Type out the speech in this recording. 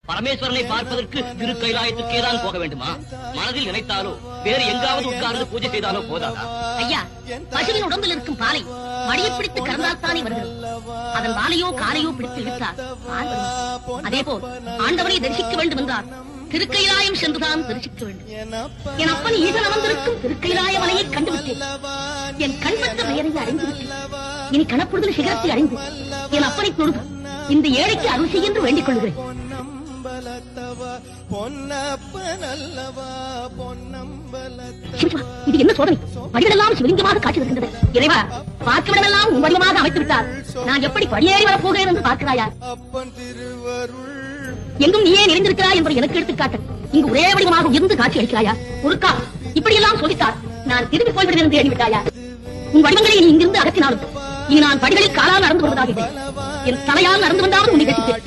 பரமேஸ்வரனை பார்ப்பதற்கு திருக்கைலாயத்துக்கே தான் போக வேண்டுமா? மனதில் நினைத்தாலோ வேறு எங்காவது உட்கார்ந்து பூஜை செய்தாலோ போதாதா? ஐயா, பசுவின் உடம்பில் இருக்கும் பாலை மடியை பிடித்து கறந்தால்தானே வருகிறது. அதன் வாலையோ காலையோ பிடித்து இழுத்தார் அதே போல் ஆண்டவனை தரிசிக்க வேண்டும் என்றார் திருக்கைலாயம் சென்றுதான் தரிசிக்க வேண்டும். என் அப்பன் ஈசன் அமர்ந்திருக்கும் திருக்கைலாய மலையை கண்டுவிட்டேன். என் கண்பட்ட பெயரை அறிந்து விட்டேன். இனி கணப்படுதல் சிகரத்தை அறிந்து என் அப்பனை தொழுது இந்த ஏழைக்கு அருள் செய்ய என்று வேண்டிக் கொள்கிறேன். இது என்ன சோதனை? படிகளெல்லாம் சிவலிங்கமாக காட்சி வருகின்றது. இறைவா, பார்க்கவிடமெல்லாம் உன் வடிவமாக அமைத்து விட்டார். நான் எப்படி படியேறி வரப் போகிறேன் என்று பார்க்கிறாயா? எங்கும் நீயே நிறைந்திருக்கிறாய் என்பதை எனக்கு எடுத்துக்காட்டு. இங்கு ஒரே வடிவமாக உயர்ந்து காட்சி அளிக்கிறாயா? ஒருக்கா இப்படியெல்லாம் சொல்லித்தார். நான் திரும்பி போய்விடுவேன் என்று எண்ணிவிட்டாயா? உன் வடிவங்களை நீ இங்கிருந்து அகற்றினாலும் இனி நான் படிகளில் காலால் நடந்து வருவதாக என் தலையால் நடந்து வந்தாலும் உன்னை ரசித்தேன்.